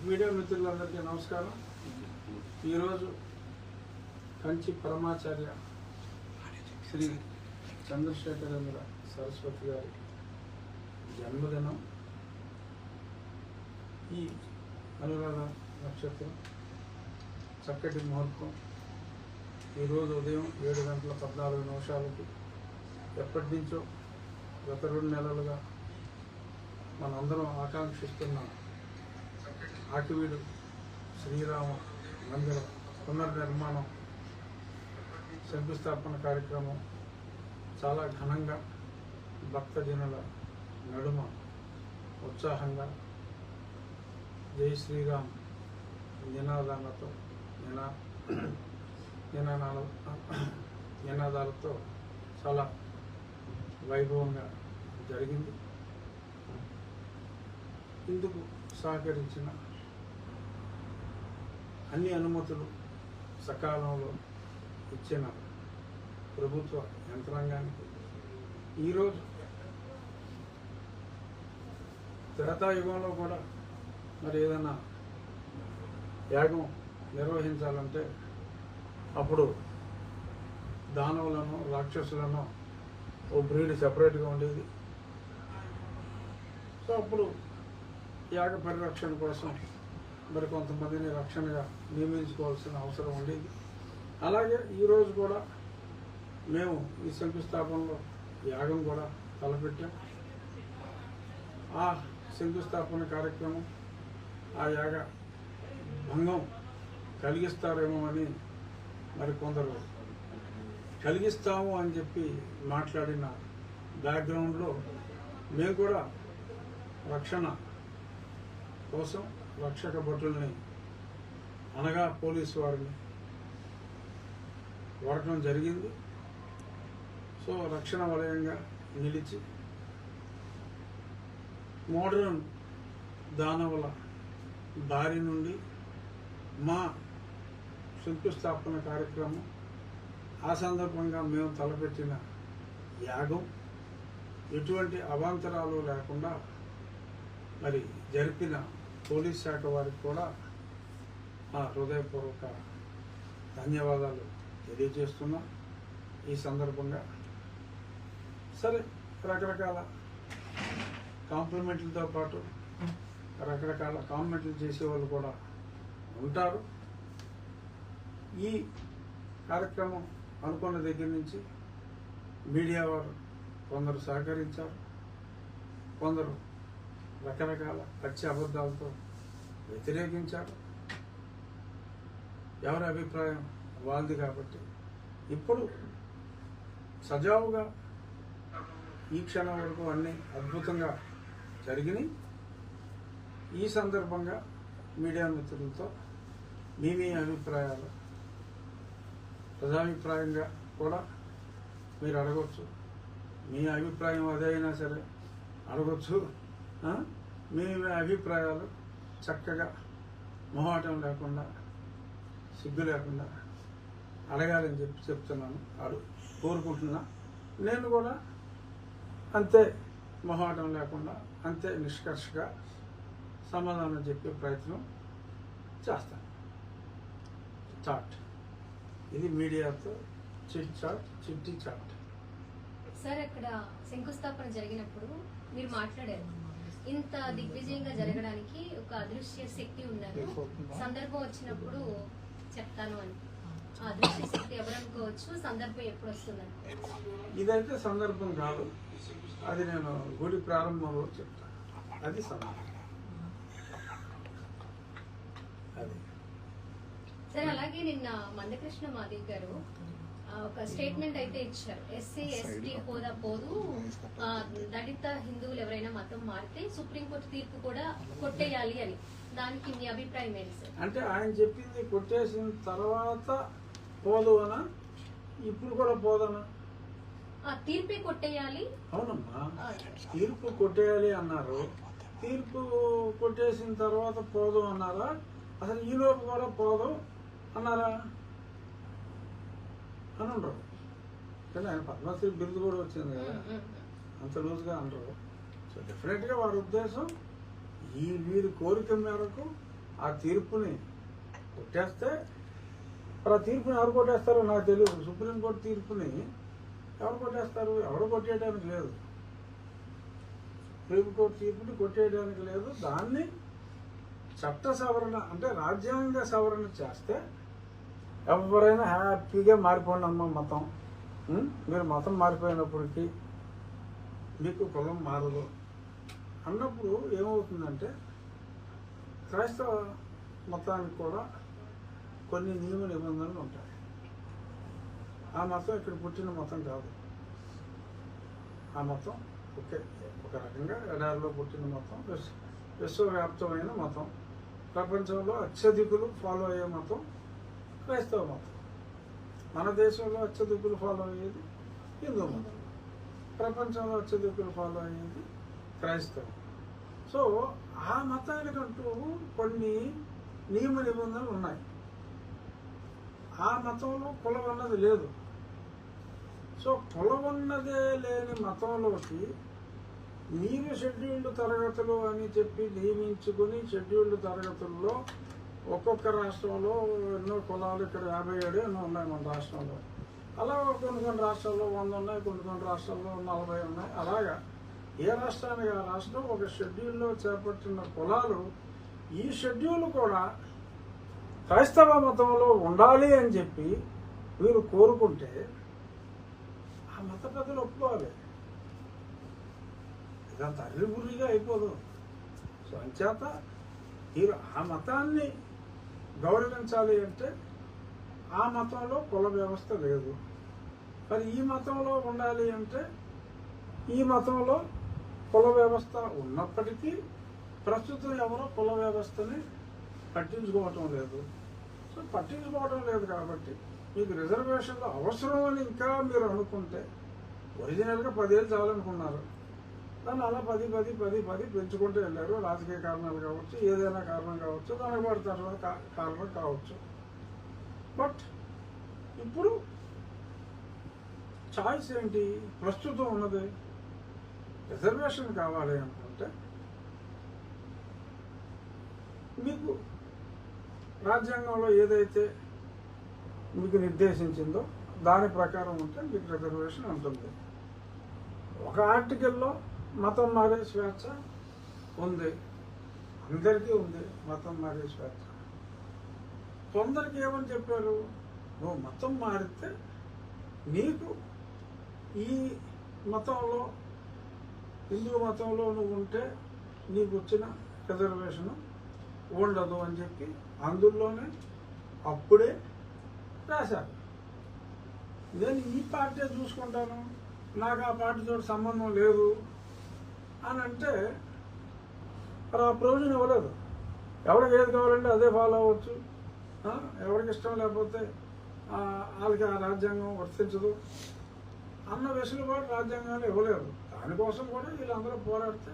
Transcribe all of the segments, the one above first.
Media మిత్రులందరికీ నమస్కారం. ఈరోజు కంచి పరమాచార్య శ్రీ చంద్రశేఖరేంద్ర సరస్వతి గారి జన్మదినం. ఈ అనురాధ నక్షత్రం చక్కటి ముహూర్తం ఈరోజు ఉదయం 7:14 ఎప్పటి నుంచో గత 2 నెలలుగా మనందరం ఆకాంక్షిస్తున్న ఆకివీడు శ్రీరామ మందిర పునర్నిర్మాణం శంకుస్థాపన కార్యక్రమం చాలా ఘనంగా భక్తజనుల నడుమ ఉత్సాహంగా జై శ్రీరామ్ నినాదాలతో నినాదాలతో చాలా వైభవంగా జరిగింది. ఇందుకు సహకరించిన అన్ని అనుమతులు సకాలంలో ఇచ్చిన ప్రభుత్వ యంత్రాంగానికి ఈరోజు త్రేతాయుగంలో కూడా మరి ఏదైనా యాగం నిర్వహించాలంటే అప్పుడు దానవులను రాక్షసులను ఓ బ్రీడ్ సెపరేట్గా ఉండేది. సో అప్పుడు యాగ పరిరక్షణ కోసం మరి కొంతమందిని రక్షణగా నియమించుకోవాల్సిన అవసరం ఉండేది. అలాగే ఈరోజు కూడా మేము ఈ శంకుస్థాపనలో యాగం కూడా తలపెట్టాం. ఆ శంకుస్థాపన కార్యక్రమం ఆ యాగ భంగం కలిగిస్తారేమో అని మరి కొందరు కలిగిస్తాము అని చెప్పి మాట్లాడిన బ్యాక్గ్రౌండ్లో మేము కూడా రక్షణ కోసం రక్షక భటుల్ని అనగా పోలీసు వారిని వాడటం జరిగింది. సో రక్షణ వలయంగా నిలిచి మోడర్న్ దానవుల దారి నుండి మా శంకుస్థాపన కార్యక్రమం ఆ సందర్భంగా మేము తలపెట్టిన యాగం ఎటువంటి అవాంతరాలు లేకుండా మరి జరిపిన పోలీస్ శాఖ వారికి కూడా నా హృదయపూర్వక ధన్యవాదాలు తెలియజేస్తున్నా. ఈ సందర్భంగా సరే రకరకాల కాంప్లిమెంట్లతో పాటు రకరకాల కామెంట్లు చేసేవాళ్ళు కూడా ఉంటారు. ఈ కార్యక్రమం అనుకున్న దగ్గర నుంచి మీడియా వారు కొందరు సహకరించారు, కొందరు రకరకాల పచ్చి అబద్ధాలతో వ్యతిరేకించారు. ఎవరి అభిప్రాయం వాళ్ళది కాబట్టి ఇప్పుడు సజావుగా ఈ క్షణం వరకు అన్నీ అద్భుతంగా జరిగినాయి. ఈ సందర్భంగా మీడియా మిత్రులతో మీ అభిప్రాయాలు ప్రజాభిప్రాయంగా కూడా మీరు అడగవచ్చు. మీ అభిప్రాయం అదైనా సరే అడగచ్చు. మీ అభిప్రాయాలు చక్కగా మొహాటం లేకుండా సిగ్గు లేకుండా అడగాలని చెప్తున్నాను, కోరుకుంటున్నా. నేను కూడా అంతే మొహాటం లేకుండా అంతే నిష్కర్షగా సమాధానం చెప్పే ప్రయత్నం చేస్తాను. చాట్ ఇది మీడియాతో చిట్టి చాట్. సార్ అక్కడ శంకుస్థాపన జరిగినప్పుడు మీరు మాట్లాడారు, ఇంత దిగ్విజయంగా జరగడానికి ఒక అదృశ్య శక్తి ఉన్నది, సందర్భం వచ్చినప్పుడు చెప్తాను అని. ఆ అదృశ్య శక్తి ఎవరు అనుకోవచ్చు, సందర్భం ఎప్పుడు వస్తుందని? ఇదైతే సందర్భం కాదు, అది నేను గుడి ప్రారంభంలో చెప్తాను. అది సందర్భం. అది సార్ అలాగే నిన్న మందకృష్ణ మాదిగ గారు ఒక స్టేట్మెంట్ అయితే ఇచ్చారు, ఎస్సీ ఎస్టీ హోదా పోదు, దళిత హిందువులు ఎవరైనా మతం మారితే సుప్రీంకోర్టు తీర్పు కూడా కొట్టేయాలి అని. దానికి మీ అభిప్రాయం ఏంటి సార్? అంటే ఆయన చెప్పింది కొట్టేసిన తర్వాత పోదు అనా, ఇప్పుడు కూడా పోదనా? తీర్పే కొట్టేయాలి. అవునమ్మా, తీర్పు కొట్టేయాలి అన్నారు. తీర్పు కొట్టేసిన తర్వాత పోదు అన్నారా? అసలు ఈ లోపు కూడా పోదు అన్నారా? అని ఉండరు. కానీ ఆయన పద్మశ్రీ బిరుదు కూడా వచ్చింది కదా, అంత లూజ్గా అనరు. సో డెఫినెట్గా వారి ఉద్దేశం వీరి కోరిక మేరకు ఆ తీర్పుని కొట్టేస్తే, మరి ఆ తీర్పుని ఎవరు కొట్టేస్తారో నాకు తెలియదు. సుప్రీంకోర్టు తీర్పుని ఎవరు కొట్టేస్తారు? ఎవరు కొట్టేయడానికి లేదు. సుప్రీంకోర్టు తీర్పుని కొట్టేయడానికి లేదు. దాన్ని చట్ట సవరణ అంటే రాజ్యాంగ సవరణ చేస్తే ఎవరైనా హ్యాపీగా మారిపోండి అమ్మ మతం. మీరు మతం మారిపోయినప్పటికీ మీకు కులం మారదు అన్నప్పుడు ఏమవుతుందంటే, క్రైస్తవ మతానికి కూడా కొన్ని నియమ నిబంధనలు ఉంటాయి. ఆ మతం ఇక్కడ పుట్టిన మతం కాదు. ఆ మతం ఒక రకంగా ఎడారిలో పుట్టిన మతం, విశ్వవ్యాప్తమైన మతం. ప్రపంచంలో అత్యధికులు ఫాలో అయ్యే మతం క్రైస్తవ మతం. మన దేశంలో అత్యధికులు ఫాలో అయ్యేది హిందూ మతం. ప్రపంచంలో అత్యధికులు ఫాలో అయ్యేది క్రైస్తవం. సో ఆ మతానికంటూ కొన్ని నియమ నిబంధనలు ఉన్నాయి. ఆ మతంలో కులం అన్నది లేదు. సో కులం అన్నదే లేని మతంలోకి మీరు షెడ్యూల్డ్ తరగతులు అని చెప్పి నియమించుకుని, షెడ్యూల్డ్ తరగతుల్లో ఒక్కొక్క రాష్ట్రంలో ఎన్నో కులాలు, ఇక్కడ 57 ఎన్నో ఉన్నాయి మన రాష్ట్రంలో. అలా కొన్ని రాష్ట్రాల్లో 100 ఉన్నాయి, కొన్ని రాష్ట్రాల్లో 40 ఉన్నాయి. అలాగా ఏ రాష్ట్రానికి ఆ రాష్ట్రం ఒక షెడ్యూల్లో చేపట్టిన కులాలు ఈ షెడ్యూల్ కూడా క్రైస్తవ మతంలో ఉండాలి అని చెప్పి వీరు కోరుకుంటే ఆ మత పెద్దలు ఒప్పుకోవాలి. ఇదంతా అర్రిబుర్రిగా అయిపోదు. సో అంచేత వీరు ఆ మతాన్ని గౌరవించాలి అంటే ఆ మతంలో కుల వ్యవస్థ లేదు. మరి ఈ మతంలో ఉండాలి అంటే ఈ మతంలో కుల వ్యవస్థ ఉన్నప్పటికీ ప్రస్తుతం ఎవరో కుల వ్యవస్థని పట్టించుకోవటం లేదు. సో పట్టించుకోవటం లేదు కాబట్టి మీకు రిజర్వేషన్లు అవసరం అని ఇంకా మీరు అనుకుంటే, ఒరిజినల్గా 10 ఏళ్ళు చాలనుకున్నారు, దాన్ని అలా 10 పెంచుకుంటూ వెళ్ళారు. రాజకీయ కారణాలు కావచ్చు, ఏదైనా కారణం కావచ్చు, దానికి వాడి తర్వాత కారణం కావచ్చు. బట్ ఇప్పుడు చాయిస్ ఏంటి? ప్రస్తుతం ఉన్నది రిజర్వేషన్ కావాలి అనుకుంటే మీకు రాజ్యాంగంలో ఏదైతే మీకు నిర్దేశించిందో దాని ప్రకారం ఉంటే మీకు రిజర్వేషన్ ఉంటుంది. ఒక ఆర్టికల్లో మతం మారే స్వేచ్ఛ ఉంది, అందరికీ ఉంది మతం మారే స్వేచ్ఛ. కొందరికి ఏమని చెప్పారు, నువ్వు మతం మారితే నీకు ఈ మతంలో, హిందూ మతంలో నువ్వు ఉంటే నీకు వచ్చిన రిజర్వేషన్ ఉండదు అని చెప్పి అందులోనే అప్పుడే రాశారు. నేను ఈ పార్టీ చూసుకుంటాను, నాకు ఆ పార్టీతో సంబంధం లేదు అని అంటే మరి ఆ ప్రొవిజన్ ఇవ్వలేదు. ఎవరికి ఏది కావాలంటే అదే ఫాలో అవ్వచ్చు. ఎవరికి ఇష్టం లేకపోతే వాళ్ళకి ఆ రాజ్యాంగం వర్తించదు అన్న వెసులుబాటు రాజ్యాంగాలు ఇవ్వలేదు. దానికోసం కూడా వీళ్ళందరూ పోరాడితే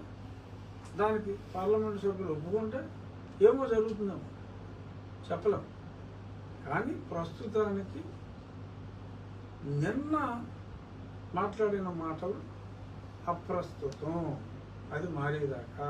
దానికి పార్లమెంటు సభ్యులు ఒప్పుకుంటే ఏమో జరుగుతుందేమో చెప్పలేం. కానీ ప్రస్తుతానికి నిన్న మాట్లాడిన మాటలు అప్రస్తుతం, అది మారేదాకా